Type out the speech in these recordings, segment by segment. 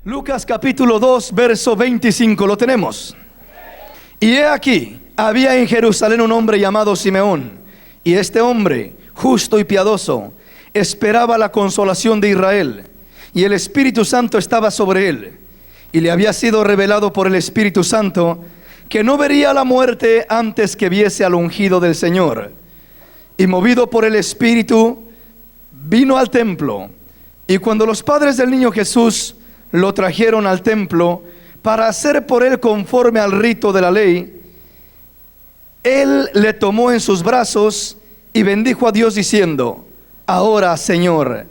Lucas capítulo 2, verso 25, lo tenemos. Y he aquí, había en Jerusalén un hombre llamado Simeón, y este hombre, justo y piadoso, esperaba la consolación de Israel, y el Espíritu Santo estaba sobre él, y le había sido revelado por el Espíritu Santo que no vería la muerte antes que viese al ungido del Señor. Y movido por el Espíritu, vino al templo, y cuando los padres del niño Jesús lo trajeron al templo para hacer por él conforme al rito de la ley, él le tomó en sus brazos y bendijo a Dios diciendo: ahora, Señor,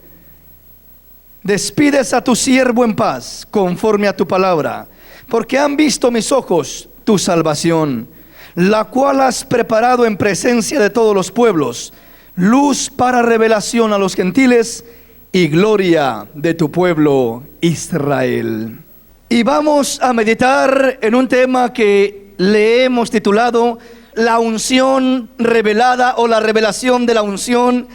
despides a tu siervo en paz conforme a tu palabra, porque han visto mis ojos tu salvación, la cual has preparado en presencia de todos los pueblos, luz para revelación a los gentiles y gloria de tu pueblo Israel. Y vamos a meditar en un tema que le hemos titulado la unción revelada, o la revelación de la unción.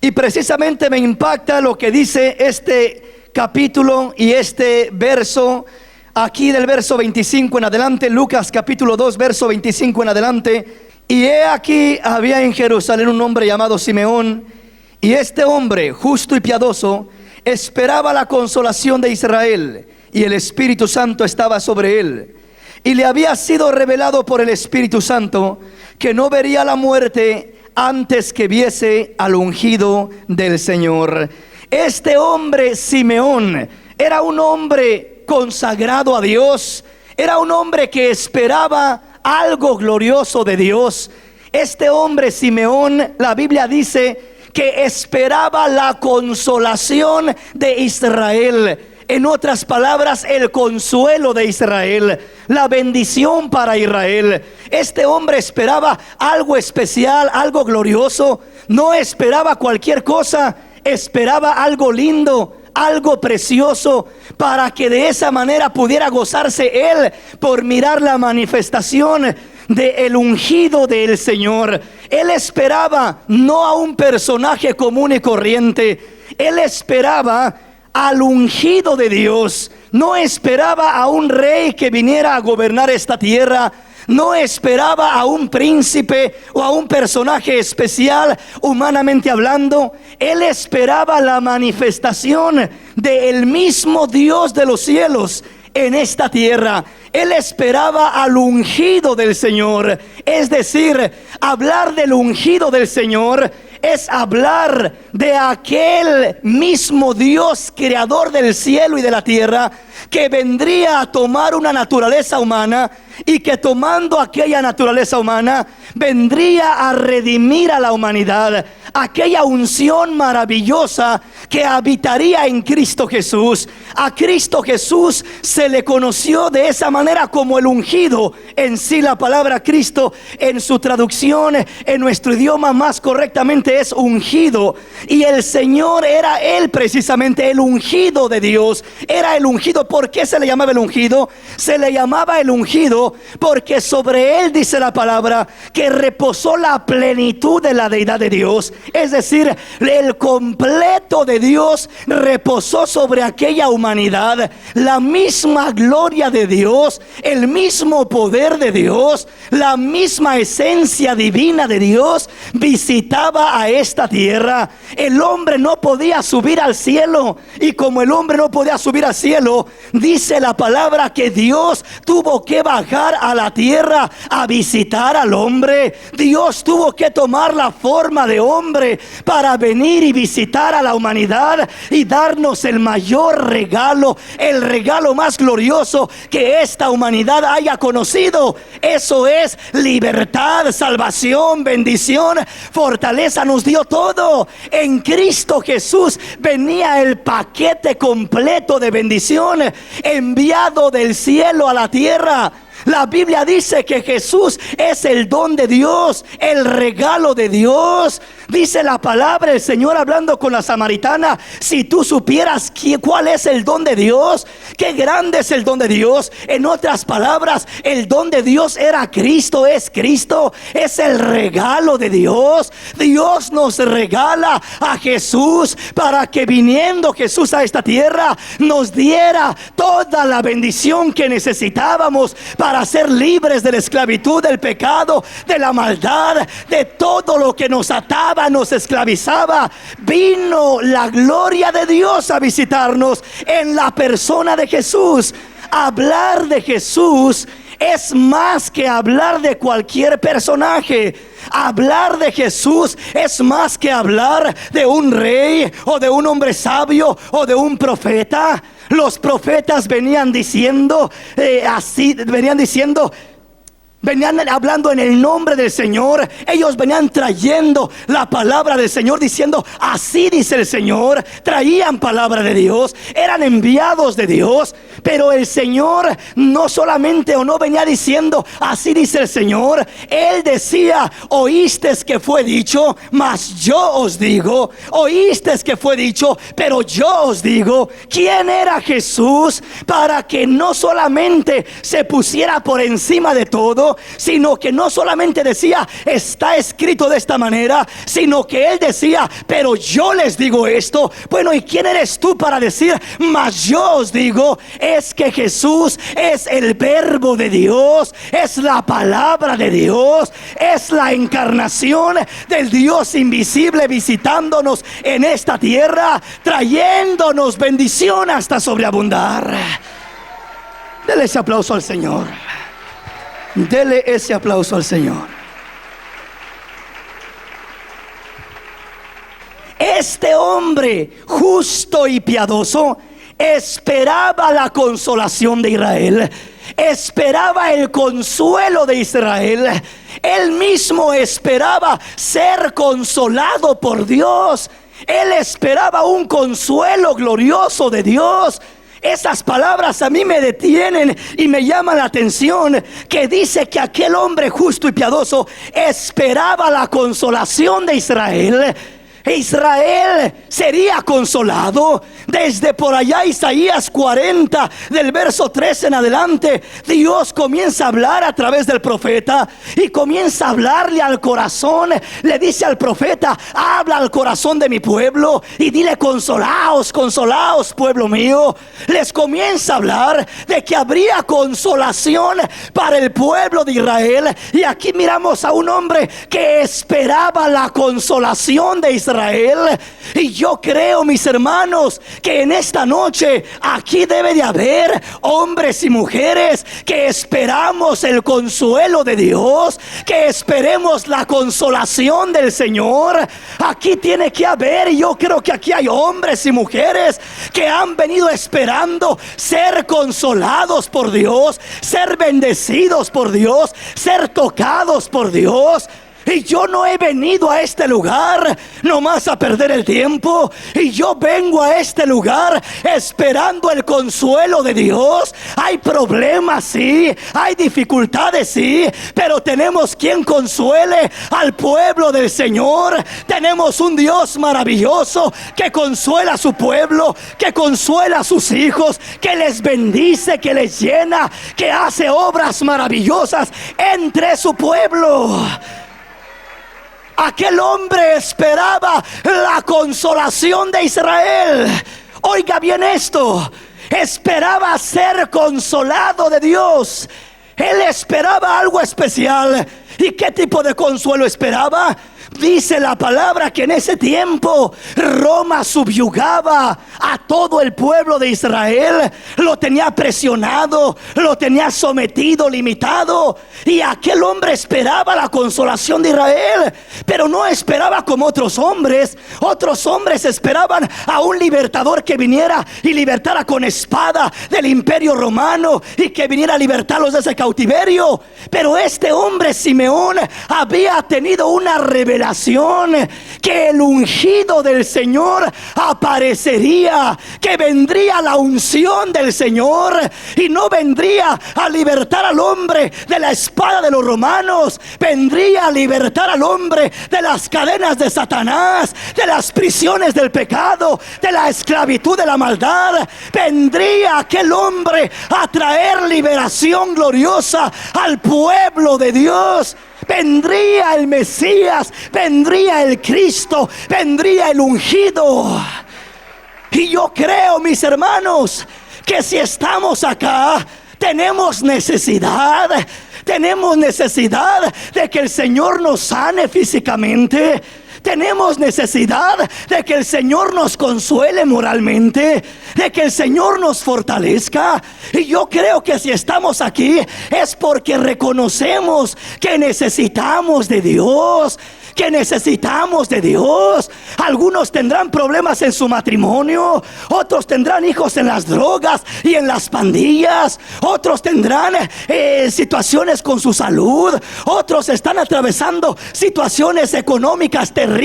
Y precisamente me impacta lo que dice este capítulo y este verso, aquí del verso 25 en adelante, Lucas capítulo 2, verso 25 en adelante. Y he aquí, había en Jerusalén un hombre llamado Simeón, y este hombre, justo y piadoso, esperaba la consolación de Israel, y el Espíritu Santo estaba sobre él. Y le había sido revelado por el Espíritu Santo que no vería la muerte antes que viese al ungido del Señor. Este hombre Simeón era un hombre consagrado a Dios, era un hombre que esperaba algo glorioso de Dios. Este hombre Simeón, la Biblia dice que esperaba la consolación de Israel. En otras palabras, el consuelo de Israel, la bendición para Israel. Este hombre esperaba algo especial, algo glorioso. No esperaba cualquier cosa, esperaba algo lindo, algo precioso, para que de esa manera pudiera gozarse él por mirar la manifestación del ungido del Señor. Él esperaba no a un personaje común y corriente, él esperaba al ungido de Dios. No esperaba a un rey que viniera a gobernar esta tierra, no esperaba a un príncipe o a un personaje especial humanamente hablando. Él esperaba la manifestación del mismo Dios de los cielos en esta tierra. Él esperaba al ungido del Señor. Es decir, hablar del ungido del Señor es hablar de aquel mismo Dios, creador del cielo y de la tierra, que vendría a tomar una naturaleza humana, y que tomando aquella naturaleza humana vendría a redimir a la humanidad. Aquella unción maravillosa que habitaría en Cristo Jesús. A Cristo Jesús se le conoció de esa manera como el ungido. En sí la palabra Cristo, en su traducción en nuestro idioma más correctamente es ungido. Y el Señor era Él precisamente el ungido de Dios. Era el ungido. ¿Por qué se le llamaba el ungido? Se le llamaba el ungido porque sobre Él, dice la palabra, que reposó la plenitud de la deidad de Dios. Es decir, el completo de Dios reposó sobre aquella humanidad. La misma gloria de Dios, el mismo poder de Dios, la misma esencia divina de Dios visitaba a esta tierra. El hombre no podía subir al cielo, y como el hombre no podía subir al cielo, dice la palabra que Dios tuvo que bajar a la tierra a visitar al hombre. Dios tuvo que tomar la forma de hombre para venir y visitar a la humanidad y darnos el mayor regalo, el regalo más glorioso que esta humanidad haya conocido. Eso es libertad, salvación, bendición, fortaleza. Nos dio todo. En Cristo Jesús venía el paquete completo de bendición enviado del cielo a la tierra. La Biblia dice que Jesús es el don de Dios, el regalo de Dios. Dice la palabra, el Señor hablando con la samaritana: si tú supieras cuál es el don de Dios, qué grande es el don de Dios. En otras palabras, el don de Dios era Cristo, es Cristo, es el regalo de Dios. Dios nos regala a Jesús para que, viniendo Jesús a esta tierra, nos diera toda la bendición que necesitábamos para ser libres de la esclavitud, del pecado, de la maldad, de todo lo que nos ataba, nos esclavizaba. Vino la gloria de Dios a visitarnos en la persona de Jesús. Hablar de Jesús es más que hablar de cualquier personaje. Hablar de Jesús es más que hablar de un rey o de un hombre sabio o de un profeta. Los profetas venían diciendo venían hablando en el nombre del Señor. Ellos venían trayendo la palabra del Señor, diciendo: así dice el Señor. Traían palabra de Dios, eran enviados de Dios. Pero el Señor no solamente no venía diciendo: así dice el Señor. Él decía: oísteis que fue dicho, mas yo os digo. Oísteis que fue dicho, pero yo os digo. ¿Quién era Jesús para que no solamente se pusiera por encima de todo, sino que no solamente decía: está escrito de esta manera, sino que él decía: pero yo les digo esto? Bueno, ¿y quién eres tú para decir mas yo os digo? Es que Jesús es el verbo de Dios, es la palabra de Dios, es la encarnación del Dios invisible visitándonos en esta tierra, trayéndonos bendición hasta sobreabundar. Dele ese aplauso al Señor. Dele ese aplauso al Señor. Este hombre justo y piadoso esperaba la consolación de Israel, esperaba el consuelo de Israel. Él mismo esperaba ser consolado por Dios. Él esperaba un consuelo glorioso de Dios. Esas palabras a mí me detienen y me llaman la atención, que dice que aquel hombre justo y piadoso esperaba la consolación de Israel. Israel sería consolado. Desde por allá Isaías 40, del verso 13 en adelante, Dios comienza a hablar a través del profeta y comienza a hablarle al corazón. Le dice al profeta: habla al corazón de mi pueblo y dile: consolaos, consolaos, pueblo mío. Les comienza a hablar de que habría consolación para el pueblo de Israel. Y aquí miramos a un hombre que esperaba la consolación de Israel. Y yo creo, mis hermanos, que en esta noche aquí debe de haber hombres y mujeres que esperamos el consuelo de Dios, que esperemos la consolación del Señor. Aquí tiene que haber, y yo creo que aquí hay hombres y mujeres que han venido esperando ser consolados por Dios, ser bendecidos por Dios, ser tocados por Dios. Y yo no he venido a este lugar nomás a perder el tiempo. Y yo vengo a este lugar esperando el consuelo de Dios. Hay problemas, sí, hay dificultades, sí, pero tenemos quien consuele al pueblo del Señor. Tenemos un Dios maravilloso que consuela a su pueblo, que consuela a sus hijos, que les bendice, que les llena, que hace obras maravillosas entre su pueblo. Aquel hombre esperaba la consolación de Israel. Oiga bien esto: esperaba ser consolado de Dios. Él esperaba algo especial. ¿Y qué tipo de consuelo esperaba? Dice la palabra que en ese tiempo Roma subyugaba a todo el pueblo de Israel. Lo tenía presionado, lo tenía sometido, limitado. Y aquel hombre esperaba la consolación de Israel, pero no esperaba como otros hombres. Otros hombres esperaban a un libertador que viniera y libertara con espada del imperio romano y que viniera a libertarlos de ese cautiverio. Pero este hombre, Simeón, había tenido una revelación revelación que el ungido del Señor aparecería, que vendría la unción del Señor y no vendría a libertar al hombre de la espada de los romanos, vendría a libertar al hombre de las cadenas de Satanás, de las prisiones del pecado, de la esclavitud de la maldad. Vendría aquel hombre a traer liberación gloriosa al pueblo de Dios. Vendría el Mesías, vendría el Cristo, vendría el ungido. Y yo creo, mis hermanos, que si estamos acá, tenemos necesidad de que el Señor nos sane físicamente. Tenemos necesidad de que el Señor nos consuele moralmente, de que el Señor nos fortalezca. Y yo creo que si estamos aquí es porque reconocemos que necesitamos de Dios. Algunos tendrán problemas en su matrimonio, otros tendrán hijos en las drogas y en las pandillas, otros tendrán situaciones con su salud, otros están atravesando situaciones económicas terribles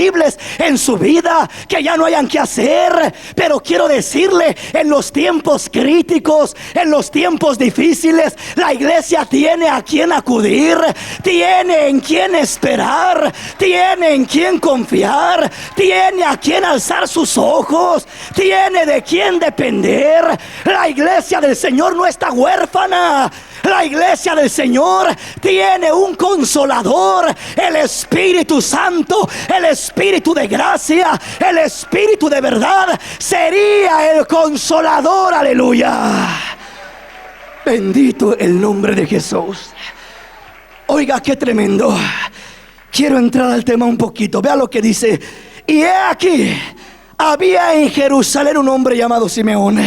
en su vida que ya no hayan que hacer. Pero quiero decirle, en los tiempos críticos, en los tiempos difíciles, la iglesia tiene a quien acudir, tiene en quien esperar, tiene en quien confiar, tiene a quien alzar sus ojos, tiene de quien depender. La iglesia del Señor no está huérfana. La iglesia del Señor tiene un consolador, el Espíritu Santo, el Espíritu de gracia, el Espíritu de verdad. Sería el consolador, aleluya. Bendito el nombre de Jesús. Oiga, qué tremendo. Quiero entrar al tema un poquito. Vea lo que dice. Y he aquí, había en Jerusalén un hombre llamado Simeón.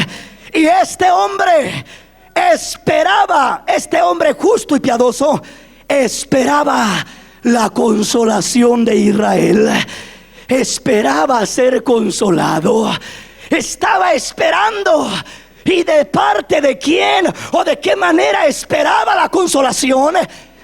Y este hombre esperaba, este hombre justo y piadoso, esperaba la consolación de Israel. Esperaba ser consolado. Estaba esperando. ¿Y de parte de quién o de qué manera esperaba la consolación?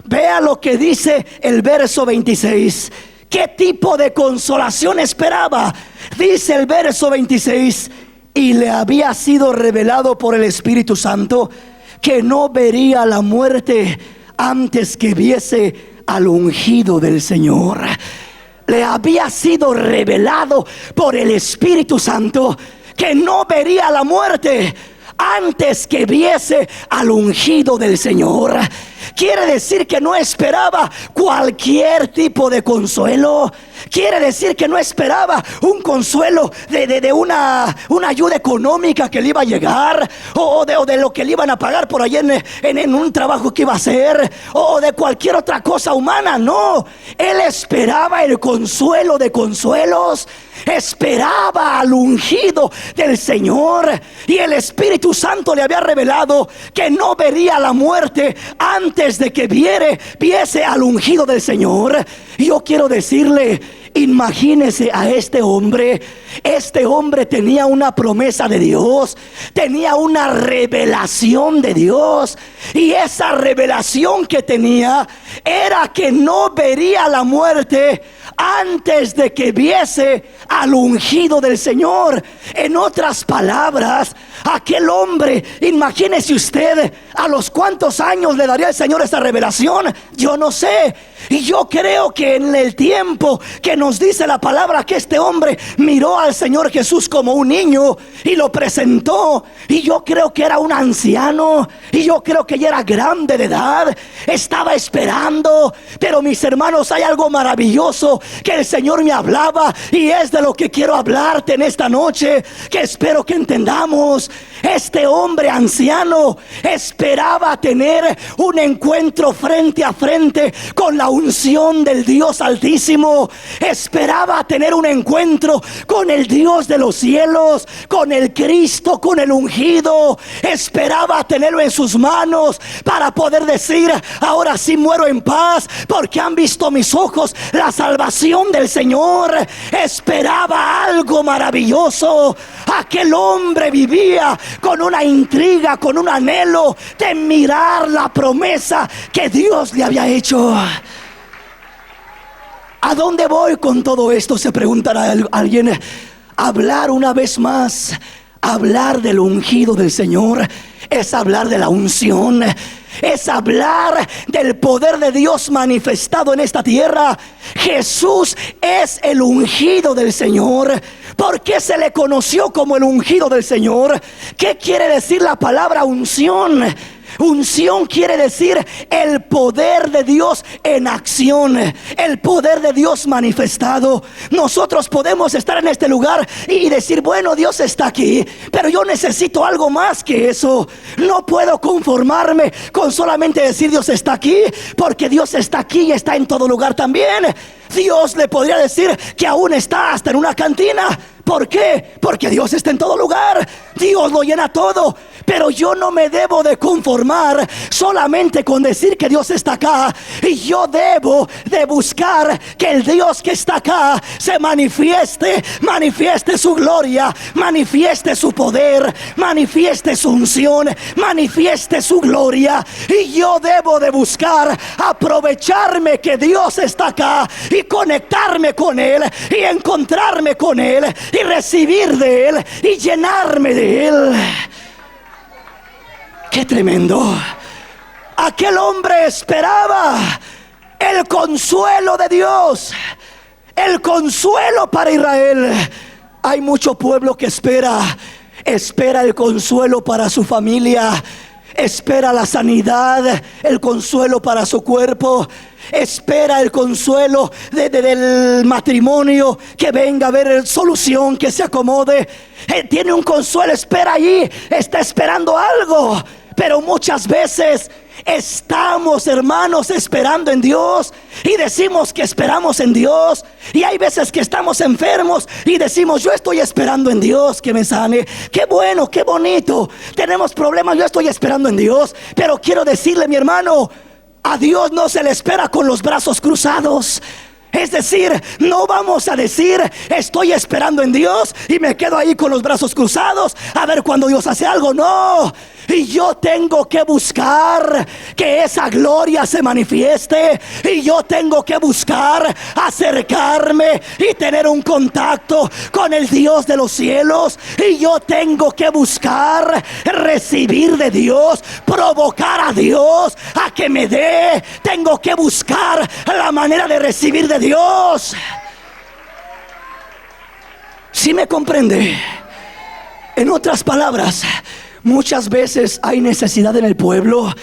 Vea lo que dice el verso 26. ¿Qué tipo de consolación esperaba? Dice el verso 26: y le había sido revelado por el Espíritu Santo que no vería la muerte antes que viese al ungido del Señor. Le había sido revelado por el Espíritu Santo que no vería la muerte antes que viese al ungido del Señor. Quiere decir que no esperaba cualquier tipo de consuelo. Quiere decir que no esperaba un consuelo de una ayuda económica que le iba a llegar, o de lo que le iban a pagar por ahí en un trabajo que iba a hacer, o de cualquier otra cosa humana. No, él esperaba el consuelo de consuelos. Esperaba al ungido del Señor. Y el Espíritu Santo le había revelado que no vería la muerte antes de que viese al ungido del Señor. Y yo quiero decirle, imagínese a este hombre. Este hombre tenía una promesa de Dios, tenía una revelación de Dios, y esa revelación que tenía era que no vería la muerte antes de que viese al ungido del Señor. En otras palabras, aquel hombre, imagínese usted, a los cuántos años le daría el Señor esta revelación. Yo no sé. Y yo creo que en el tiempo que nos dice la palabra que este hombre miró al Señor Jesús como un niño y lo presentó, y yo creo que era un anciano, y yo creo que ya era grande de edad, estaba esperando. Pero mis hermanos, hay algo maravilloso que el Señor me hablaba, y es de lo que quiero hablarte en esta noche, que espero que entendamos. Este hombre anciano esperaba tener un encuentro frente a frente con la unción del Dios Altísimo. Esperaba tener un encuentro con el Dios de los cielos, con el Cristo, con el ungido. Esperaba tenerlo en sus manos para poder decir: ahora sí muero en paz, porque han visto mis ojos la salvación del Señor. Esperaba algo maravilloso. Aquel hombre vivía con una intriga, con un anhelo de mirar la promesa que Dios le había hecho. ¿A dónde voy con todo esto?, se preguntará alguien. Hablar una vez más, hablar del ungido del Señor, es hablar de la unción, es hablar del poder de Dios manifestado en esta tierra. Jesús es el ungido del Señor. ¿Por qué se le conoció como el ungido del Señor? ¿Qué quiere decir la palabra unción? Unción quiere decir el poder de Dios en acción, el poder de Dios manifestado. Nosotros podemos estar en este lugar y decir, bueno, Dios está aquí, pero yo necesito algo más que eso. No puedo conformarme con solamente decir Dios está aquí, porque Dios está aquí y está en todo lugar también. Dios le podría decir que aún está hasta en una cantina. ¿Por qué? Porque Dios está en todo lugar. Dios lo llena todo. Pero yo no me debo de conformar solamente con decir que Dios está acá. Y yo debo de buscar que el Dios que está acá se manifieste su gloria, manifieste su poder, manifieste su unción, manifieste su gloria. Y yo debo de buscar aprovecharme que Dios está acá y conectarme con Él y encontrarme con Él y recibir de Él y llenarme de Él. ¡Qué tremendo! Aquel hombre esperaba el consuelo de Dios, el consuelo para Israel. Hay mucho pueblo que espera el consuelo para su familia, espera la sanidad, el consuelo para su cuerpo, espera el consuelo del matrimonio, que venga a haber solución, que se acomode. Tiene un consuelo, espera allí, está esperando algo. Pero muchas veces estamos, hermanos, esperando en Dios y decimos que esperamos en Dios. Y hay veces que estamos enfermos y decimos, yo estoy esperando en Dios que me sane. Qué bueno, qué bonito. Tenemos problemas, yo estoy esperando en Dios. Pero quiero decirle, mi hermano, a Dios no se le espera con los brazos cruzados. Es decir, no vamos a decir estoy esperando en Dios y me quedo ahí con los brazos cruzados a ver cuando Dios hace algo. No, y yo tengo que buscar que esa gloria se manifieste. Y yo tengo que buscar acercarme y tener un contacto con el Dios de los cielos. Y yo tengo que buscar recibir de Dios, provocar a Dios a que me dé. Tengo que buscar la manera de recibir de Dios. ¿Sí me comprende? En otras palabras, muchas veces hay necesidad en el pueblo.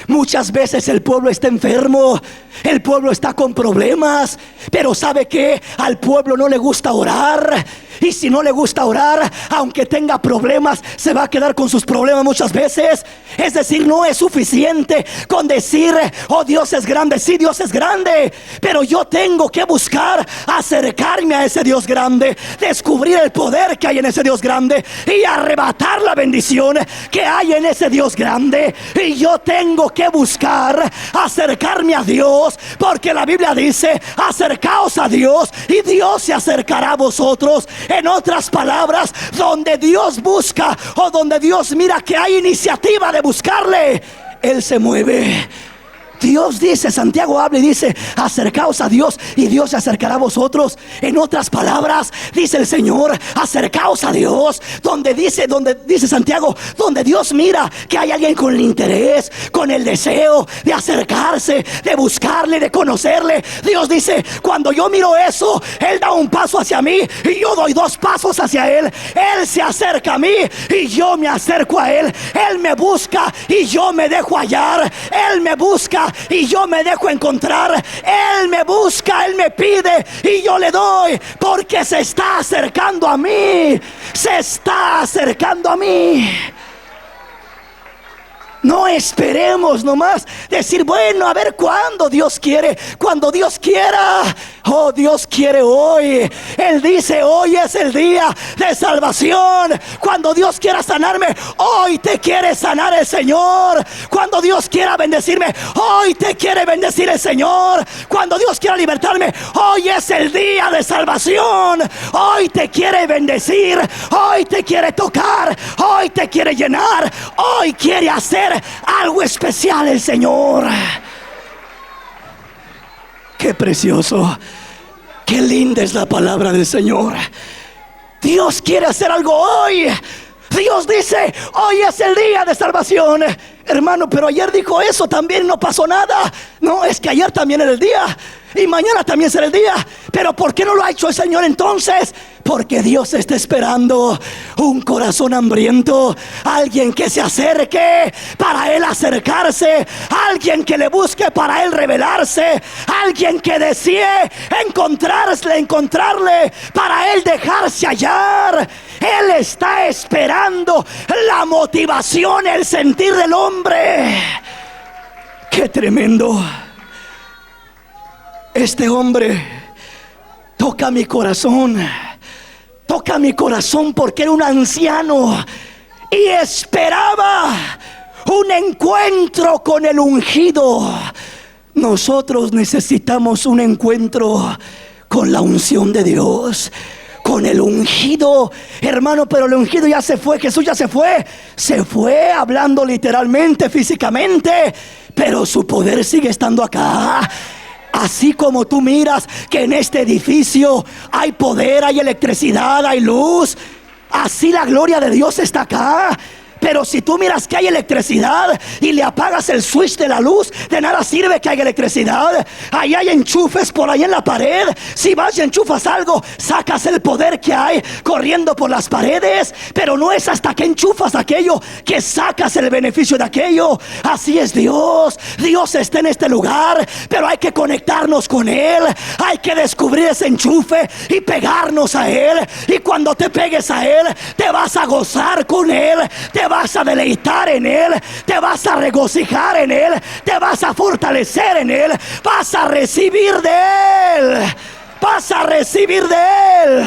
Muchas veces el pueblo está enfermo, el pueblo está con problemas. Pero ¿sabe qué? Al pueblo no le gusta orar. Y si no le gusta orar, aunque tenga problemas, se va a quedar con sus problemas muchas veces. Es decir, no es suficiente con decir, oh, Dios es grande. Sí, Dios es grande, pero yo tengo que buscar acercarme a ese Dios grande, descubrir el poder que hay en ese Dios grande y arrebatar la bendición que hay en ese Dios grande. Y yo tengo que buscar acercarme a Dios, porque la Biblia dice, acercaos a Dios y Dios se acercará a vosotros. En otras palabras, donde Dios busca o donde Dios mira que hay iniciativa de buscarle, Él se mueve. Dios dice, Santiago habla y dice, acercaos a Dios y Dios se acercará a vosotros. En otras palabras, dice el Señor, acercaos a Dios. Donde dice Santiago, donde Dios mira que hay alguien con el interés, con el deseo de acercarse, de buscarle, de conocerle. Dios dice, cuando yo miro eso, Él da un paso hacia mí y yo doy 2 pasos hacia Él. Él se acerca a mí y yo me acerco a Él. Él me busca y yo me dejo hallar. Él me busca y yo me dejo encontrar. Él me busca, Él me pide y yo le doy, porque se está acercando a mí. Se está acercando a mí. No esperemos nomás decir, bueno, a ver cuándo Dios quiere. Cuando Dios quiera. Oh, Dios quiere hoy. Él dice, hoy es el día de salvación. Cuando Dios quiera sanarme, hoy te quiere sanar el Señor. Cuando Dios quiera bendecirme, hoy te quiere bendecir el Señor. Cuando Dios quiera libertarme, hoy es el día de salvación. Hoy te quiere bendecir. Hoy te quiere tocar. Hoy te quiere llenar. Hoy quiere hacer algo especial el Señor. Qué precioso. Qué linda es la palabra del Señor. Dios quiere hacer algo hoy. Dios dice, hoy es el día de salvación. Hermano, pero ayer dijo eso también y no pasó nada. No, es que ayer también era el día y mañana también será el día. Pero ¿por qué no lo ha hecho el Señor entonces? Porque Dios está esperando un corazón hambriento, alguien que se acerque para Él acercarse, alguien que le busque para Él revelarse, alguien que desee encontrarle para Él dejarse hallar. Él está esperando la motivación, el sentir del hombre. ¡Qué tremendo! Este hombre toca mi corazón. Toca mi corazón porque era un anciano y esperaba un encuentro con el ungido. Nosotros necesitamos un encuentro con la unción de Dios, con el ungido, hermano. Pero el ungido ya se fue, Jesús ya se fue hablando literalmente, físicamente, pero su poder sigue estando acá. Así como tú miras que en este edificio hay poder, hay electricidad, hay luz, así la gloria de Dios está acá. Pero si tú miras que hay electricidad y le apagas el switch de la luz, de nada sirve que haya electricidad. Ahí hay enchufes por ahí en la pared. Si vas y enchufas algo, sacas el poder que hay corriendo por las paredes. Pero no es hasta que enchufas aquello que sacas el beneficio de aquello. Así es Dios. Dios está en este lugar, pero hay que conectarnos con Él. Hay que descubrir ese enchufe y pegarnos a Él. Y cuando te pegues a Él, te vas a gozar con Él, te vas a deleitar en Él, te vas a regocijar en Él, te vas a fortalecer en Él, vas a recibir de Él, vas a recibir de Él.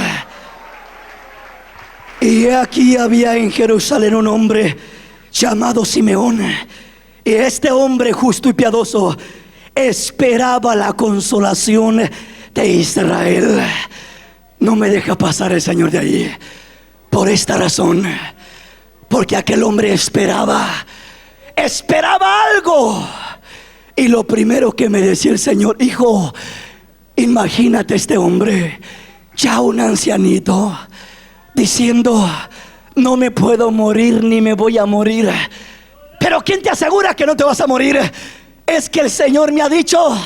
Y aquí había en Jerusalén un hombre llamado Simeón, y este hombre justo y piadoso esperaba la consolación de Israel. No me deja pasar el Señor de ahí por esta razón. Porque aquel hombre esperaba algo. Y lo primero que me decía el Señor: hijo, imagínate este hombre, ya un ancianito, diciendo: no me puedo morir ni me voy a morir. Pero ¿quién te asegura que no te vas a morir? Es que el Señor me ha dicho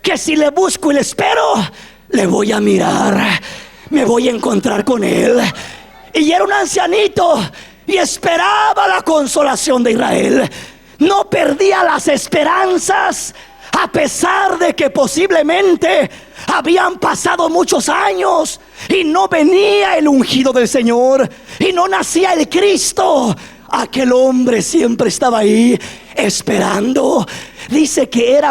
que si le busco y le espero, le voy a mirar, me voy a encontrar con Él. Y era un ancianito y esperaba la consolación de Israel. No perdía las esperanzas, a pesar de que posiblemente habían pasado muchos años y no venía el ungido del Señor y no nacía el Cristo. Aquel hombre siempre estaba ahí esperando. Dice que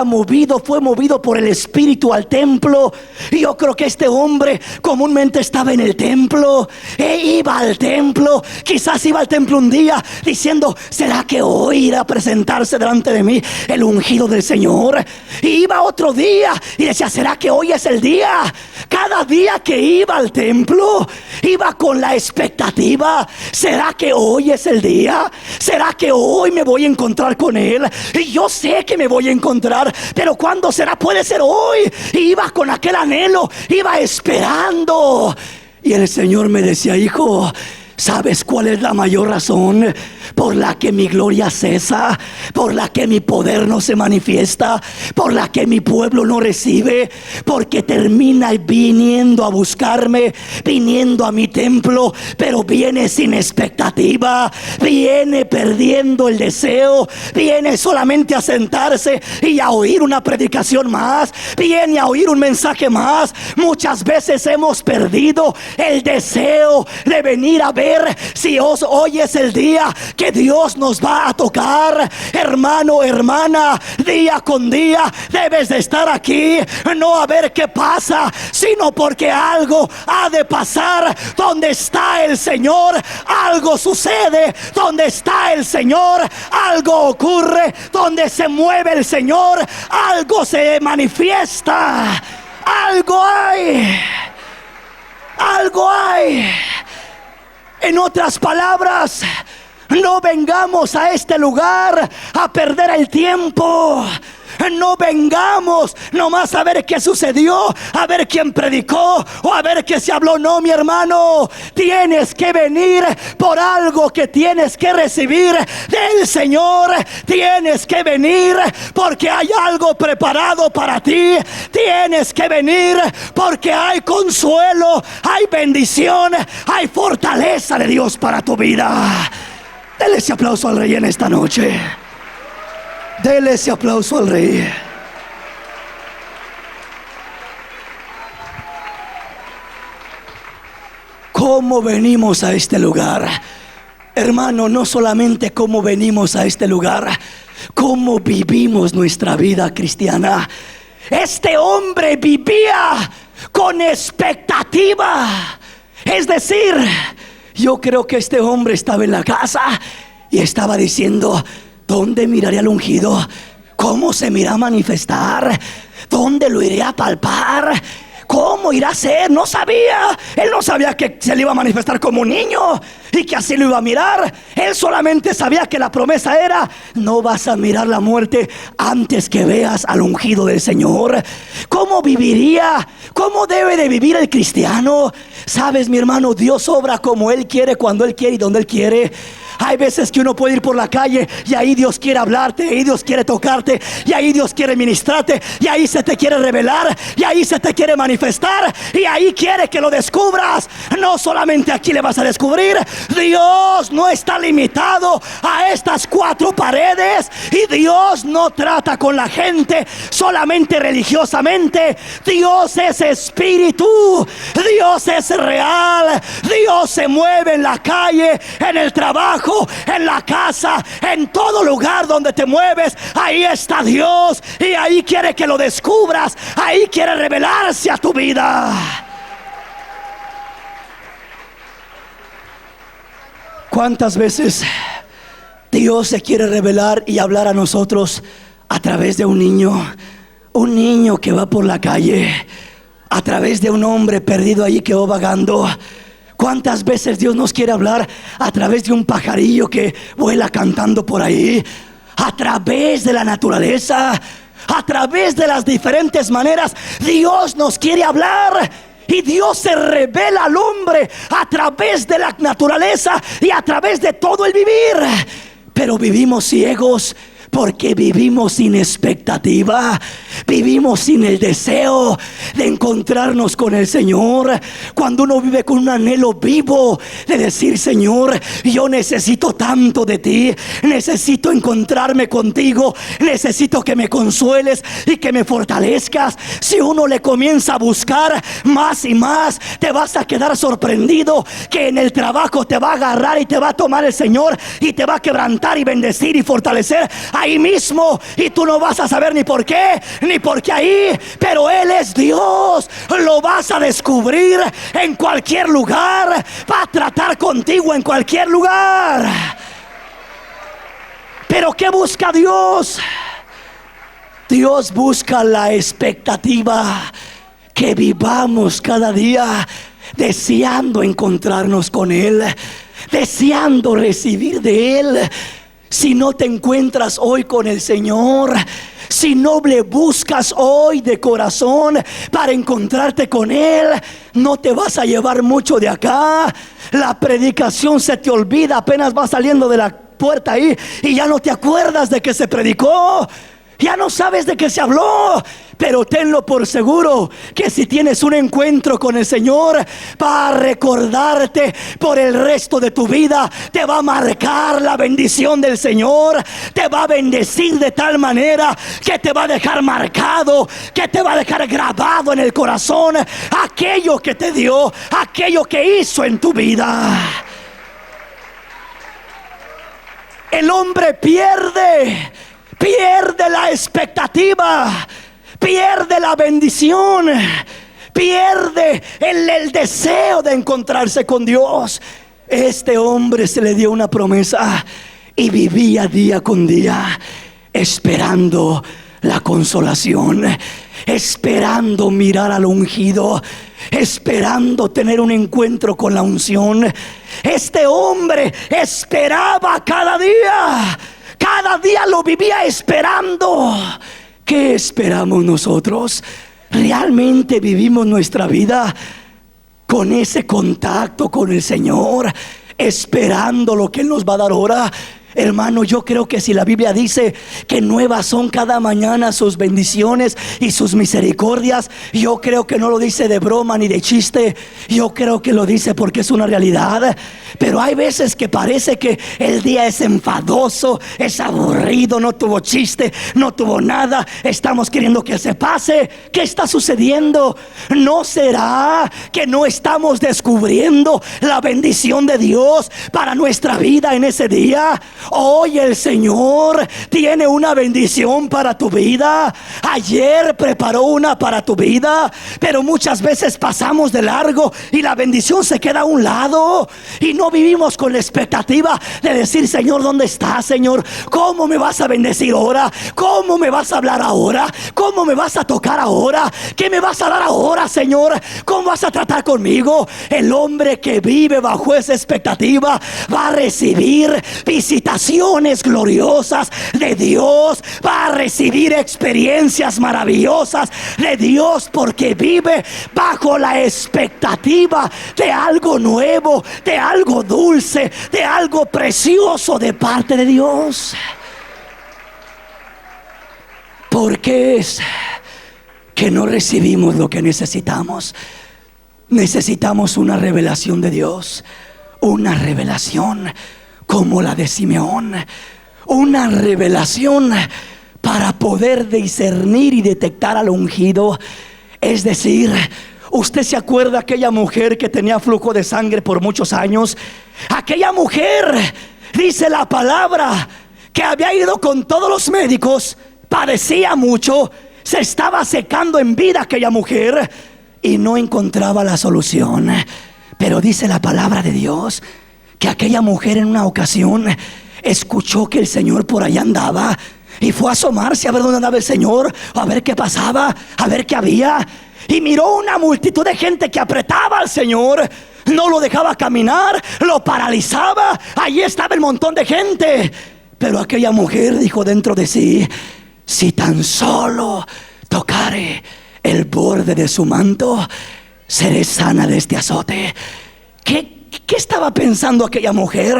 fue movido por el Espíritu al templo. Y yo creo que este hombre comúnmente estaba en el templo e iba al templo. Quizás iba al templo un día diciendo: ¿será que hoy irá a presentarse delante de mí el ungido del Señor? Y iba otro día y decía: ¿será que hoy es el día? Cada día que iba al templo, iba con la expectativa: ¿será que hoy es el día? ¿Será que hoy me voy a encontrar con Él? Y yo sé que me voy a encontrar, pero ¿cuándo será? Puede ser hoy. Y iba con aquel anhelo, iba esperando. Y el Señor me decía: hijo, ¿sabes cuál es la mayor razón por la que mi gloria cesa? Por la que mi poder no se manifiesta, por la que mi pueblo no recibe. Porque termina viniendo a buscarme, viniendo a mi templo, pero viene sin expectativa, viene perdiendo el deseo, viene solamente a sentarse y a oír una predicación más, viene a oír un mensaje más. Muchas veces hemos perdido el deseo de venir a ver si hoy es el día que Dios nos va a tocar. Hermano, hermana, día con día debes de estar aquí, no a ver qué pasa, sino porque algo ha de pasar. Donde está el Señor, algo sucede. Donde está el Señor, algo ocurre. Donde se mueve el Señor, algo se manifiesta. Algo hay. Algo hay. En otras palabras, No vengamos a este lugar a perder el tiempo. No vengamos nomás a ver qué sucedió, a ver quién predicó o a ver qué se habló. No, mi hermano, tienes que venir por algo que tienes que recibir del Señor. Tienes que venir porque hay algo preparado para ti. Tienes que venir porque hay consuelo, hay bendición, hay fortaleza de Dios para tu vida. Dele ese aplauso al Rey en esta noche. Dele ese aplauso al Rey. ¿Cómo venimos a este lugar? Hermano, no solamente cómo venimos a este lugar, cómo vivimos nuestra vida cristiana. Este hombre vivía con expectativa. Es decir, yo creo que este hombre estaba en la casa y estaba diciendo: ¿dónde miraré al ungido? ¿Cómo se me irá a manifestar? ¿Dónde lo iré a palpar? ¿Cómo irá a ser? No sabía. Él no sabía que se le iba a manifestar como un niño y que así lo iba a mirar. Él solamente sabía que la promesa era: no vas a mirar la muerte antes que veas al ungido del Señor. ¿Cómo viviría? ¿Cómo debe de vivir el cristiano? Sabes, mi hermano, Dios obra como Él quiere, cuando Él quiere y donde Él quiere. Hay veces que uno puede ir por la calle y ahí Dios quiere hablarte, y ahí Dios quiere tocarte, y ahí Dios quiere ministrarte, y ahí se te quiere revelar, y ahí se te quiere manifestar, y ahí quiere que lo descubras. No solamente aquí le vas a descubrir. Dios no está limitado a estas cuatro paredes, y Dios no trata con la gente solamente religiosamente. Dios es espíritu, Dios es real. Dios se mueve en la calle, en el trabajo, en la casa, en todo lugar donde te mueves. Ahí está Dios, y ahí quiere que lo descubras. Ahí quiere revelarse a tu vida. ¿Cuántas veces Dios se quiere revelar y hablar a nosotros a través de un niño? Un niño que va por la calle, a través de un hombre perdido ahí que va vagando. ¿Cuántas veces Dios nos quiere hablar a través de un pajarillo que vuela cantando por ahí? A través de la naturaleza, a través de las diferentes maneras, Dios nos quiere hablar. Y Dios se revela al hombre a través de la naturaleza y a través de todo el vivir. Pero vivimos ciegos porque vivimos sin expectativa, vivimos sin el deseo de encontrarnos con el Señor. Cuando uno vive con un anhelo vivo de decir: Señor, yo necesito tanto de ti, necesito encontrarme contigo, necesito que me consueles y que me fortalezcas. Si uno le comienza a buscar más y más, te vas a quedar sorprendido que en el trabajo te va a agarrar y te va a tomar el Señor y te va a quebrantar y bendecir y fortalecer ahí mismo, y tú no vas a saber ni por qué, ni por qué ahí, pero Él es Dios. Lo vas a descubrir en cualquier lugar, va a tratar contigo en cualquier lugar. Pero ¿qué busca Dios? Dios busca la expectativa, que vivamos cada día deseando encontrarnos con Él, deseando recibir de Él. Si no te encuentras hoy con el Señor, si no le buscas hoy de corazón para encontrarte con Él, no te vas a llevar mucho de acá. La predicación se te olvida, apenas vas saliendo de la puerta ahí y ya no te acuerdas de que se predicó. Ya no sabes de qué se habló. Pero tenlo por seguro que si tienes un encuentro con el Señor, va a recordarte por el resto de tu vida. Te va a marcar la bendición del Señor. Te va a bendecir de tal manera que te va a dejar marcado, que te va a dejar grabado en el corazón aquello que te dio, aquello que hizo en tu vida. El hombre pierde la expectativa, pierde la bendición, pierde el deseo de encontrarse con Dios. Este hombre se le dio una promesa y vivía día con día esperando la consolación, esperando mirar al ungido, esperando tener un encuentro con la unción. Este hombre esperaba cada día lo vivía esperando. ¿Qué esperamos nosotros? ¿Realmente vivimos nuestra vida con ese contacto con el Señor, esperando lo que Él nos va a dar ahora? Hermano, yo creo que si la Biblia dice que nuevas son cada mañana sus bendiciones y sus misericordias, yo creo que no lo dice de broma ni de chiste. Yo creo que lo dice porque es una realidad. Pero hay veces que parece que el día es enfadoso, es aburrido, no tuvo chiste, no tuvo nada. Estamos queriendo que se pase. ¿Qué está sucediendo? ¿No será que no estamos descubriendo la bendición de Dios para nuestra vida en ese día? Hoy el Señor tiene una bendición para tu vida. Ayer preparó una para tu vida, pero muchas veces pasamos de largo y la bendición se queda a un lado y no vivimos con la expectativa de decir: Señor, ¿dónde estás, Señor? ¿Cómo me vas a bendecir ahora? ¿Cómo me vas a hablar ahora? ¿Cómo me vas a tocar ahora? ¿Qué me vas a dar ahora, Señor? ¿Cómo vas a tratar conmigo? El hombre que vive bajo esa expectativa va a recibir visitaciones gloriosas de Dios, va a recibir experiencias maravillosas de Dios, porque vive bajo la expectativa de algo nuevo, de algo dulce, de algo precioso de parte de Dios. ¿Por qué es que no recibimos lo que necesitamos? Necesitamos una revelación de Dios, una revelación como la de Simeón, una revelación para poder discernir y detectar al ungido. Es decir, usted se acuerda aquella mujer que tenía flujo de sangre por muchos años. Aquella mujer, dice la palabra, que había ido con todos los médicos, padecía mucho, se estaba secando en vida aquella mujer y no encontraba la solución. Pero dice la palabra de Dios que aquella mujer en una ocasión escuchó que el Señor por allá andaba y fue a asomarse a ver dónde andaba el Señor, a ver qué pasaba, a ver qué había. Y miró una multitud de gente que apretaba al Señor, no lo dejaba caminar, lo paralizaba. Allí estaba el montón de gente. Pero aquella mujer dijo dentro de sí: si tan solo tocare el borde de su manto, seré sana de este azote. ¿Qué estaba pensando aquella mujer?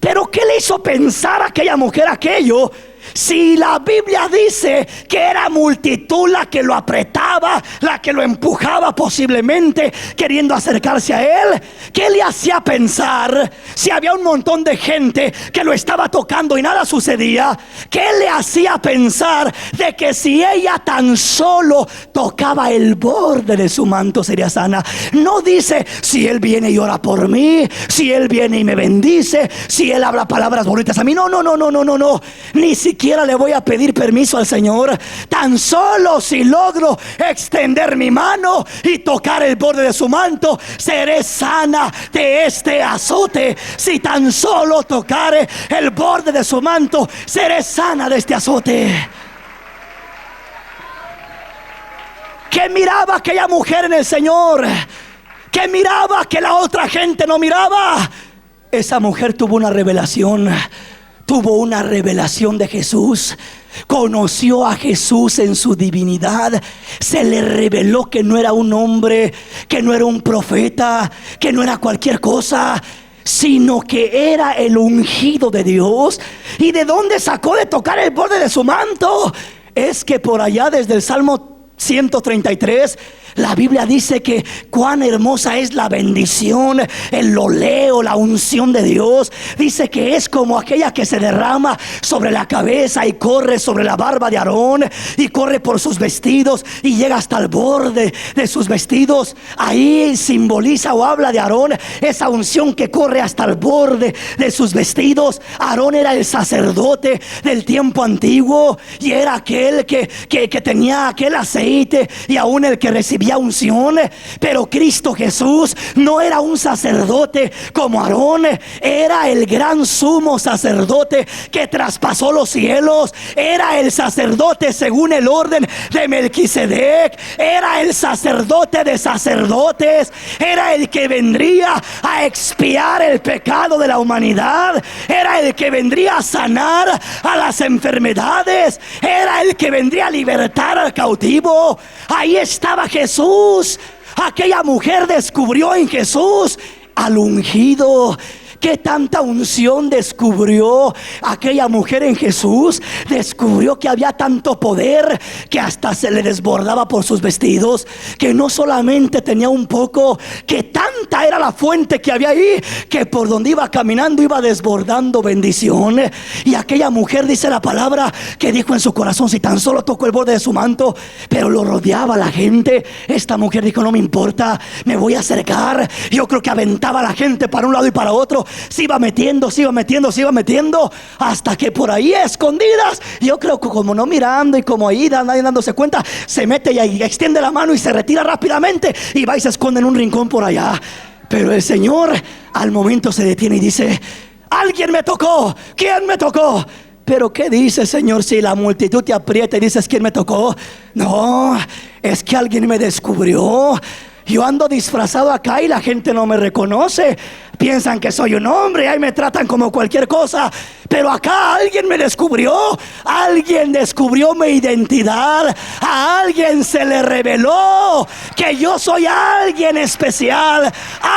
¿Pero qué le hizo pensar a aquella mujer aquello? Si la Biblia dice que era multitud la que lo apretaba, la que lo empujaba posiblemente queriendo acercarse a él, ¿qué le hacía pensar? Si había un montón de gente que lo estaba tocando y nada sucedía, ¿qué le hacía pensar de que si ella tan solo tocaba el borde de su manto sería sana? No dice: si él viene y ora por mí, si él viene y me bendice, si él habla palabras bonitas a mí. No. Ni siquiera le voy a pedir permiso al Señor. Tan solo si logro extender mi mano y tocar el borde de su manto, seré sana de este azote. Si tan solo tocare el borde de su manto, seré sana de este azote. ¿Qué miraba aquella mujer en el Señor? ¿Qué miraba que la otra gente no miraba? Esa mujer tuvo una revelación. Tuvo una revelación de Jesús. Conoció a Jesús en su divinidad. Se le reveló que no era un hombre, que no era un profeta, que no era cualquier cosa, sino que era el ungido de Dios. ¿Y de dónde sacó de tocar el borde de su manto? Es que por allá desde el Salmo 133, la Biblia dice que cuán hermosa es la bendición, el oleo, la unción de Dios. Dice que es como aquella que se derrama sobre la cabeza y corre sobre la barba de Aarón, y corre por sus vestidos y llega hasta el borde de sus vestidos. Ahí simboliza o habla de Aarón, esa unción que corre hasta el borde de sus vestidos. Aarón era el sacerdote del tiempo antiguo y era aquel que tenía aquel aceite, y aún el que recibía recibía unción. Pero Cristo Jesús no era un sacerdote como Aarón, era el gran sumo sacerdote que traspasó los cielos. Era el sacerdote según el orden de Melquisedec. Era el sacerdote de sacerdotes. Era el que vendría a expiar el pecado de la humanidad. Era el que vendría a sanar a las enfermedades. Era el que vendría a libertar al cautivo. Ahí estaba Jesús. Aquella mujer descubrió en Jesús al ungido. ¿Qué tanta unción descubrió aquella mujer en Jesús? Descubrió que había tanto poder que hasta se le desbordaba por sus vestidos. Que no solamente tenía un poco, que tanta era la fuente que había ahí, que por donde iba caminando iba desbordando bendición. Y aquella mujer, dice la palabra, que dijo en su corazón: si tan solo tocó el borde de su manto. Pero lo rodeaba la gente. Esta mujer dijo: no me importa, me voy a acercar. Yo creo que aventaba a la gente para un lado y para otro. Se iba metiendo, hasta que por ahí escondidas, yo creo que como no mirando y como ahí nadie dándose cuenta, se mete y extiende la mano y se retira rápidamente y va y se esconde en un rincón por allá. Pero el Señor al momento se detiene y dice: alguien me tocó. ¿Quién me tocó? Pero ¿qué dice, Señor? Si la multitud te aprieta y dices: ¿quién me tocó? No, es que alguien me descubrió. Yo ando disfrazado acá y la gente no me reconoce. Piensan que soy un hombre y ahí me tratan como cualquier cosa. Pero acá alguien me descubrió. Alguien descubrió mi identidad. A alguien se le reveló que yo soy alguien especial.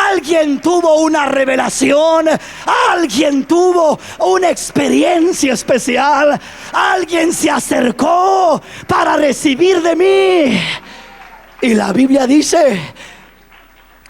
Alguien tuvo una revelación. Alguien tuvo una experiencia especial. Alguien se acercó para recibir de mí. Y la Biblia dice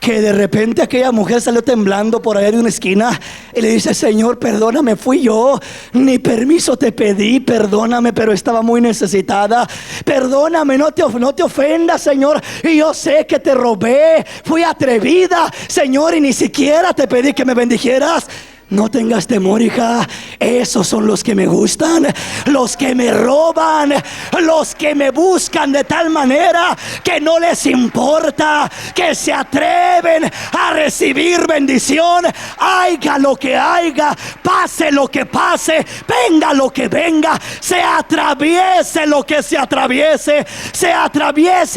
que de repente aquella mujer salió temblando por allá de una esquina y le dice: Señor, perdóname, fui yo, ni permiso te pedí, perdóname, pero estaba muy necesitada. Perdóname, no te ofendas, Señor, y yo sé que te robé, fui atrevida, Señor, y ni siquiera te pedí que me bendijeras. No tengas temor, hija. Esos son los que me gustan, los que me roban, los que me buscan de tal manera que no les importa, que se atreven a recibir bendición. Haiga lo que haiga, pase lo que pase, venga lo que venga, se atraviese lo que se atraviese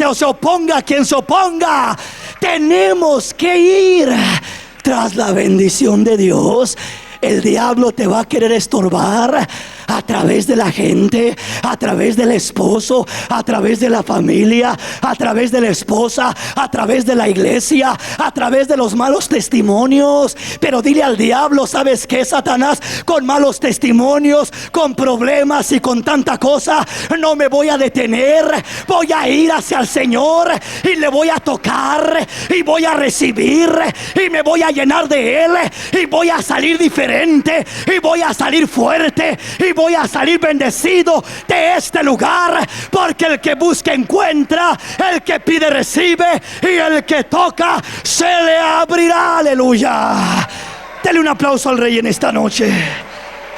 o se oponga quien se oponga. Tenemos que ir tras la bendición de Dios. El diablo te va a querer estorbar a través de la gente, a través del esposo, a través de la familia, a través de la esposa, a través de la iglesia, a través de los malos testimonios. Pero dile al diablo: ¿sabes qué, Satanás? Con malos testimonios, con problemas y con tanta cosa, no me voy a detener. Voy a ir hacia el Señor y le voy a tocar y voy a recibir y me voy a llenar de Él y voy a salir diferente y voy a salir fuerte y voy a salir bendecido de este lugar. Porque el que busca encuentra, el que pide recibe y el que toca se le abrirá. Aleluya. Dele un aplauso al Rey en esta noche.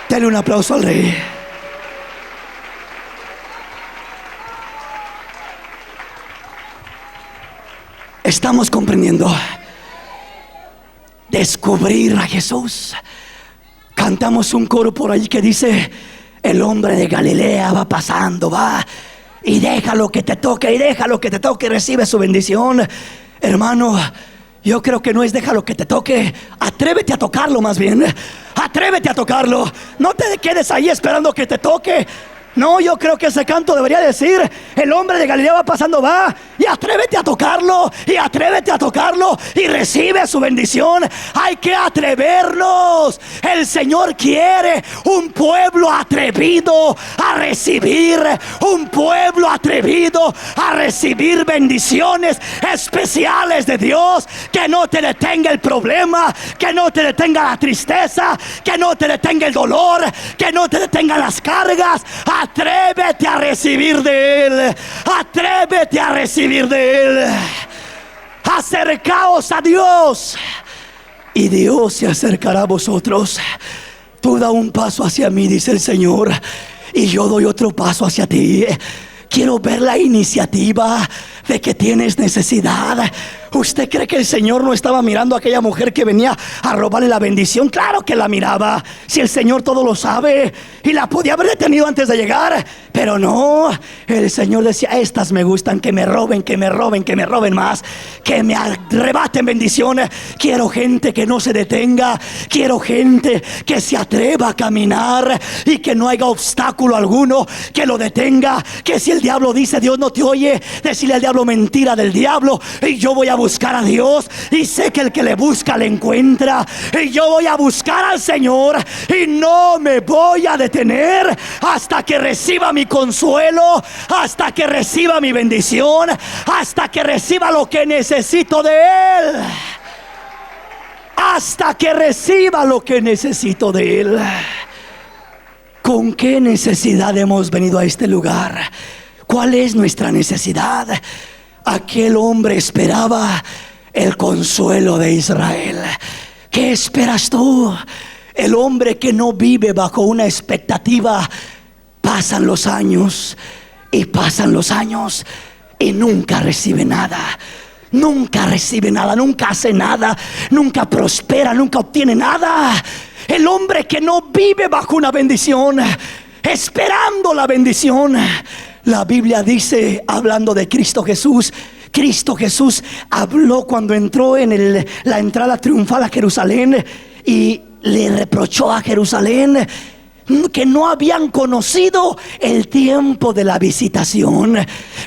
Dele un aplauso al Rey. Estamos comprendiendo. Descubrir a Jesús. Cantamos un coro por ahí que dice: el hombre de Galilea va pasando, va, y deja lo que te toque, y deja lo que te toque, recibe su bendición. Hermano, yo creo que no es deja lo que te toque, atrévete a tocarlo más bien. Atrévete a tocarlo. No te quedes ahí esperando que te toque. No, yo creo que ese canto debería decir: el hombre de Galilea va pasando, va, y atrévete a tocarlo, y atrévete a tocarlo, y recibe su bendición. Hay que atrevernos. El Señor quiere un pueblo atrevido a recibir, un pueblo atrevido a recibir bendiciones especiales de Dios. Que no te detenga el problema, que no te detenga la tristeza, que no te detenga el dolor, que no te detenga las cargas. Atrévete a recibir de Él. Atrévete a recibir de Él. Acercaos a Dios y Dios se acercará a vosotros. Tú da un paso hacia mí, dice el Señor, y yo doy otro paso hacia ti. Quiero ver la iniciativa de que tienes necesidad. ¿Usted cree que el Señor no estaba mirando a aquella mujer que venía a robarle la bendición? Claro que la miraba. Si el Señor todo lo sabe, y la podía haber detenido antes de llegar, pero no. El Señor decía: estas me gustan, que me roben, que me roben, que me roben más, que me arrebaten bendiciones. Quiero gente que no se detenga. Quiero gente que se atreva a caminar y que no haya obstáculo alguno que lo detenga. Que si el diablo dice Dios no te oye, decirle al diablo: mentira del diablo, y yo voy a buscar a Dios, y sé que el que le busca le encuentra, y yo voy a buscar al Señor, y no me voy a detener hasta que reciba mi consuelo, hasta que reciba mi bendición, hasta que reciba lo que necesito de Él, hasta que reciba lo que necesito de Él. ¿Con qué necesidad hemos venido a este lugar? ¿Cuál es nuestra necesidad? Aquel hombre esperaba el consuelo de Israel. ¿Qué esperas tú? El hombre que no vive bajo una expectativa. Pasan los años y pasan los años y nunca recibe nada. Nunca recibe nada, nunca hace nada, nunca prospera, nunca obtiene nada. El hombre que no vive bajo una bendición, esperando la bendición. La Biblia dice, hablando de Cristo Jesús habló cuando entró en la entrada triunfal a Jerusalén, y le reprochó a Jerusalén que no habían conocido el tiempo de la visitación.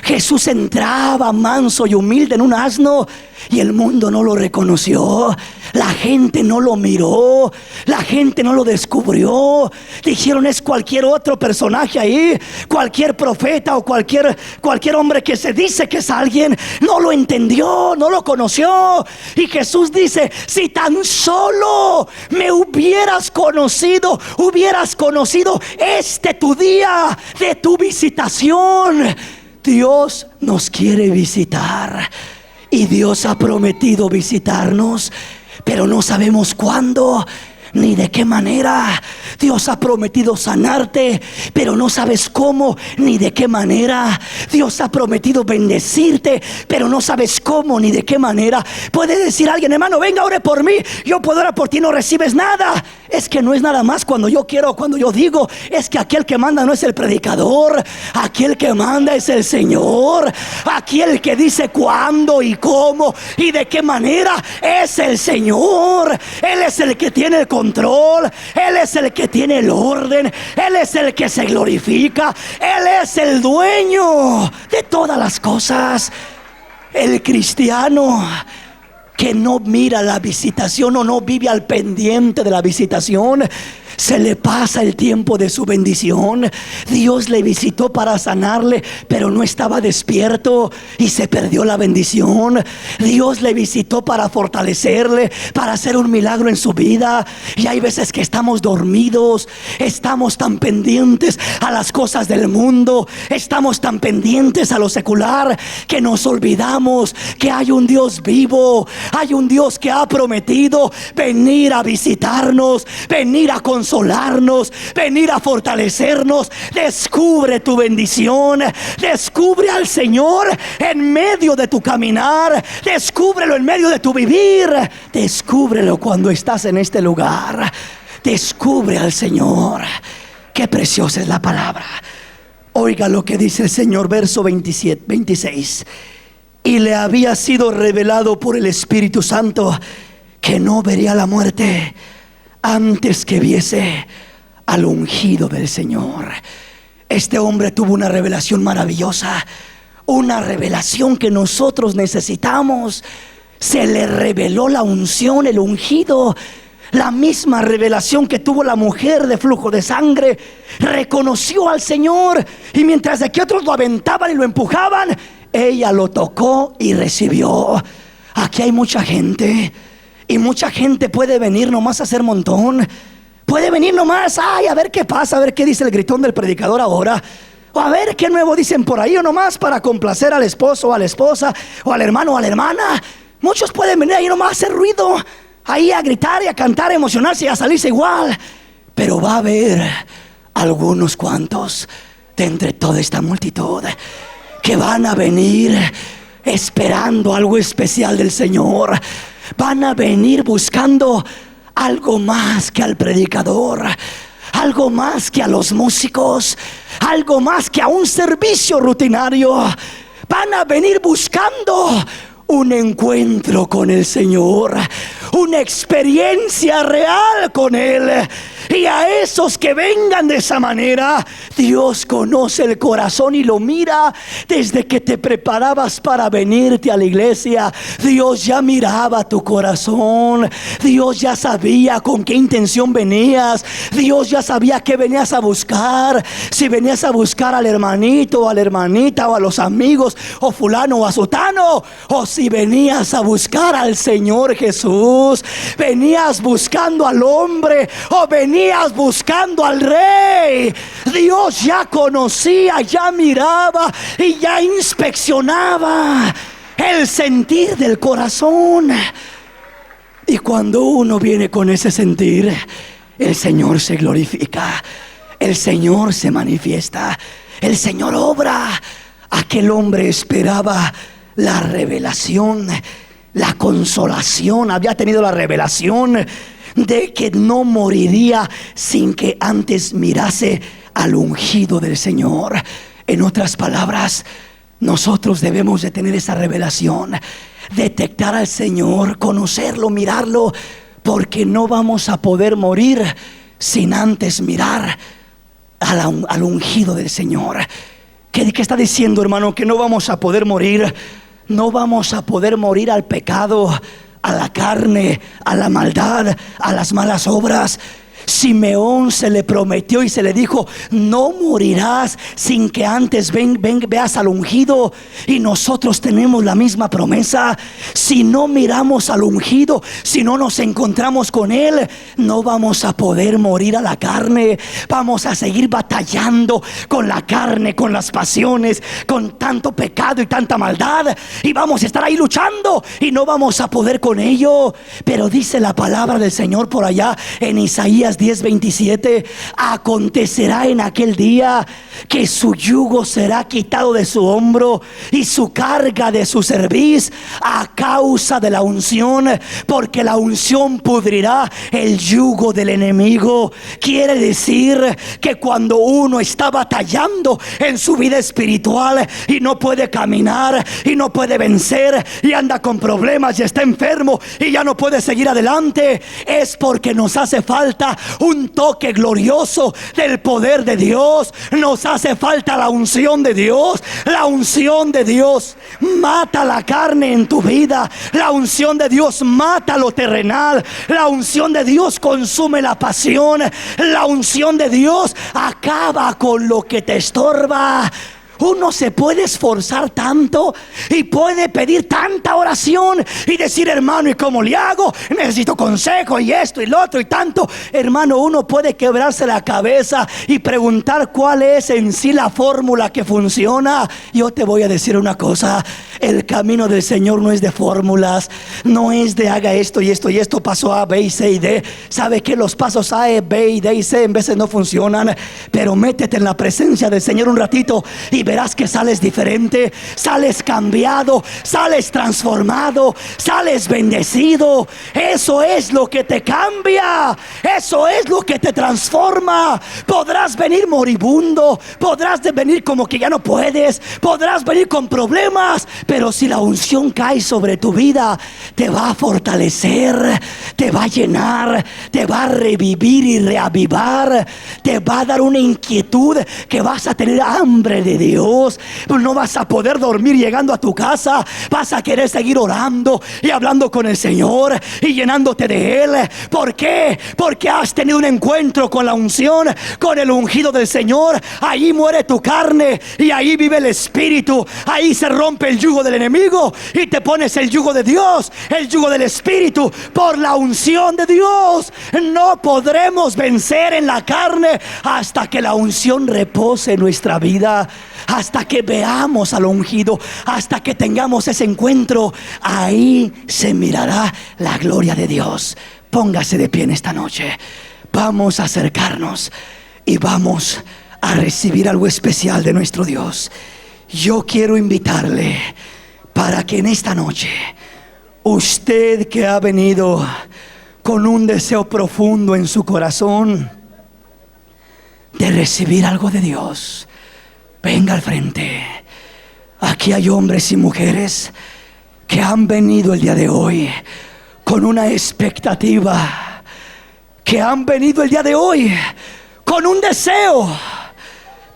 Jesús entraba manso y humilde en un asno, y el mundo no lo reconoció. La gente no lo miró, la gente no lo descubrió. Dijeron: es cualquier otro personaje ahí, cualquier profeta o cualquier hombre que se dice que es alguien. No lo entendió, no lo conoció. Y Jesús dice: si tan solo me hubieras conocido tu día de tu visitación. Dios nos quiere visitar, y Dios ha prometido visitarnos, pero no sabemos cuándo ni de qué manera. Dios ha prometido sanarte, pero no sabes cómo ni de qué manera. Dios ha prometido bendecirte, pero no sabes cómo ni de qué manera. Puede decir alguien: hermano, venga, ore por mí, yo puedo orar por ti. No recibes nada. Es que no es nada más cuando yo quiero, cuando yo digo. Es que aquel que manda no es el predicador, aquel que manda es el Señor. Aquel que dice cuándo y cómo y de qué manera es el Señor. Él es el que tiene el control, Él es el que tiene el orden, Él es el que se glorifica, Él es el dueño de todas las cosas. El cristiano que no mira la visitación o no vive al pendiente de la visitación, se le pasa el tiempo de su bendición. Dios le visitó para sanarle, pero no estaba despierto y se perdió la bendición. Dios le visitó para fortalecerle, para hacer un milagro en su vida, y hay veces que estamos dormidos, estamos tan pendientes a las cosas del mundo, estamos tan pendientes a lo secular, que nos olvidamos que hay un Dios vivo, hay un Dios que ha prometido venir a visitarnos, venir a consolarnos, venir a fortalecernos. Descubre tu bendición, descubre al Señor en medio de tu caminar, descúbrelo en medio de tu vivir, descúbrelo cuando estás en este lugar. Descubre al Señor. Qué preciosa es la palabra. Oiga lo que dice el Señor, verso 26. Y le había sido revelado por el Espíritu Santo que no vería la muerte antes que viese al ungido del Señor. Este hombre tuvo una revelación maravillosa, una revelación que nosotros necesitamos. Se le reveló la unción, el ungido. La misma revelación que tuvo la mujer de flujo de sangre. Reconoció al Señor, y mientras de que otros lo aventaban y lo empujaban, ella lo tocó y recibió. Aquí hay mucha gente, y mucha gente puede venir nomás a hacer montón. Puede venir nomás, ay, a ver qué pasa, a ver qué dice el gritón del predicador ahora, o a ver qué nuevo dicen por ahí, o nomás para complacer al esposo o a la esposa, o al hermano o a la hermana. Muchos pueden venir ahí nomás a hacer ruido, ahí a gritar y a cantar, a emocionarse y a salirse igual. Pero va a haber algunos cuantos de entre toda esta multitud que van a venir esperando algo especial del Señor. Van a venir buscando algo más que al predicador, algo más que a los músicos, algo más que a un servicio rutinario. Van a venir buscando un encuentro con el Señor, una experiencia real con Él. Y a esos que vengan de esa manera, Dios conoce el corazón y lo mira desde que te preparabas para venirte a la iglesia. Dios ya miraba tu corazón. Dios ya sabía con qué intención venías. Dios ya sabía qué venías a buscar. Si venías a buscar al hermanito o a la hermanita o a los amigos o fulano o a sotano, o si venías a buscar al Señor Jesús, venías buscando al hombre o venías buscando al Rey. Dios ya conocía, ya miraba y ya inspeccionaba el sentir del corazón. Y cuando uno viene con ese sentir, el Señor se glorifica, el Señor se manifiesta, el Señor obra. Aquel hombre esperaba la revelación, la consolación. Había tenido la revelación de que no moriría sin que antes mirase al ungido del Señor. En otras palabras, nosotros debemos de tener esa revelación, detectar al Señor, conocerlo, mirarlo, porque no vamos a poder morir sin antes mirar al ungido del Señor. ¿Qué está diciendo, hermano? Que no vamos a poder morir. No vamos a poder morir al pecado, a la carne, a la maldad, a las malas obras. Simeón se le prometió y se le dijo: no morirás sin que antes veas al ungido. Y nosotros tenemos la misma promesa. Si no miramos al ungido, si no nos encontramos con él, no vamos a poder morir a la carne. Vamos a seguir batallando con la carne, con las pasiones, con tanto pecado y tanta maldad, y vamos a estar ahí luchando y no vamos a poder con ello. Pero dice la palabra del Señor por allá en Isaías 10:27: acontecerá en aquel día que su yugo será quitado de su hombro y su carga de su cerviz, a causa de la unción, porque la unción pudrirá el yugo del enemigo. Quiere decir que cuando uno está batallando en su vida espiritual y no puede caminar y no puede vencer y anda con problemas y está enfermo y ya no puede seguir adelante, es porque nos hace falta un toque glorioso del poder de Dios. Nos hace falta la unción de Dios. La unción de Dios mata la carne en tu vida. La unción de Dios mata lo terrenal. La unción de Dios consume la pasión. La unción de Dios acaba con lo que te estorba. Uno se puede esforzar tanto y puede pedir tanta oración y decir: hermano, ¿y cómo le hago? Necesito consejo y esto y lo otro y tanto. Hermano, uno puede quebrarse la cabeza y preguntar cuál es en sí la fórmula que funciona. Yo te voy a decir una cosa: el camino del Señor no es de fórmulas, no es de haga esto y esto y esto, paso A, B y C y D. ¿Sabe que los pasos A, B y D y C en veces no funcionan? Pero métete en la presencia del Señor un ratito y verás que sales diferente, sales cambiado, sales transformado, sales bendecido. Eso es lo que te cambia, eso es lo que te transforma. Podrás venir moribundo, podrás venir como que ya no puedes, podrás venir con problemas, pero si la unción cae sobre tu vida, te va a fortalecer, te va a llenar, te va a revivir y reavivar, te va a dar una inquietud que vas a tener hambre de Dios. No vas a poder dormir llegando a tu casa. Vas a querer seguir orando y hablando con el Señor y llenándote de Él. ¿Por qué? Porque has tenido un encuentro con la unción, con el ungido del Señor. Ahí muere tu carne y ahí vive el Espíritu. Ahí se rompe el yugo del enemigo y te pones el yugo de Dios, el yugo del Espíritu, por la unción de Dios. No podremos vencer en la carne hasta que la unción repose en nuestra vida, hasta que veamos al ungido, hasta que tengamos ese encuentro. Ahí se mirará la gloria de Dios. Póngase de pie en esta noche. Vamos a acercarnos y vamos a recibir algo especial de nuestro Dios. Yo quiero invitarle para que en esta noche usted que ha venido con un deseo profundo en su corazón de recibir algo de Dios, venga al frente. Aquí hay hombres y mujeres que han venido el día de hoy con una expectativa, que han venido el día de hoy con un deseo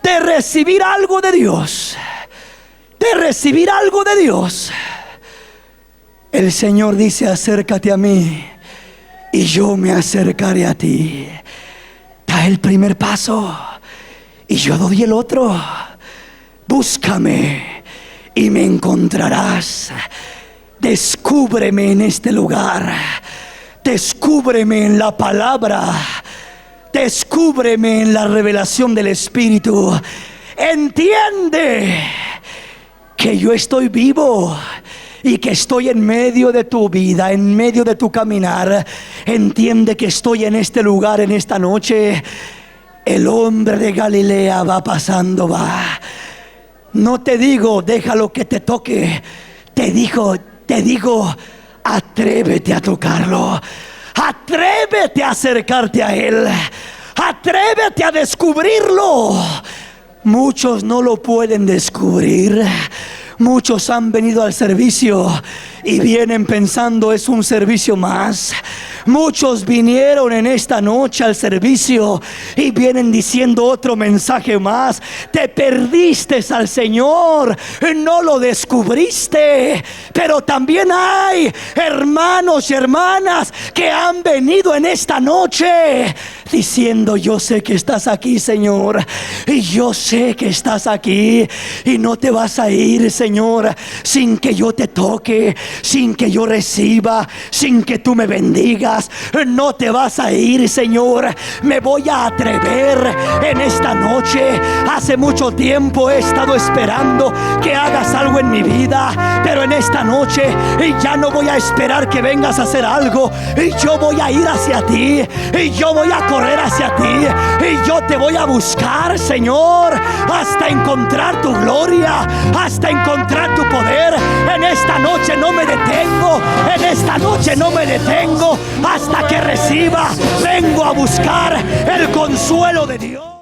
de recibir algo de Dios, de recibir algo de Dios. El Señor dice: acércate a mí y yo me acercaré a ti. Da el primer paso y yo doy el otro. Búscame y me encontrarás. Descúbreme en este lugar. Descúbreme en la palabra. Descúbreme en la revelación del Espíritu. Entiende que yo estoy vivo y que estoy en medio de tu vida, en medio de tu caminar. Entiende que estoy en este lugar, en esta noche. El hombre de Galilea va pasando, va. No te digo, déjalo que te toque. Te digo, atrévete a tocarlo. Atrévete a acercarte a Él. Atrévete a descubrirlo. Muchos no lo pueden descubrir. Muchos han venido al servicio y vienen pensando es un servicio más. Muchos vinieron en esta noche al servicio y vienen diciendo otro mensaje más. Te perdiste al Señor, no lo descubriste. Pero también hay hermanos y hermanas que han venido en esta noche diciendo: yo sé que estás aquí, Señor, y yo sé que estás aquí, y no te vas a ir, Señor, sin que yo te toque, sin que yo reciba, sin que tú me bendigas. No te vas a ir, Señor. Me voy a atrever en esta noche. Hace mucho tiempo he estado esperando que hagas algo en mi vida, pero en esta noche ya no voy a esperar que vengas a hacer algo. Y yo voy a ir hacia ti, y yo voy a correr hacia ti, y yo te voy a buscar, Señor, hasta encontrar tu gloria, hasta encontrar tu poder. En esta noche no me detengo, en esta noche no me detengo hasta que reciba. Vengo a buscar el consuelo de Dios.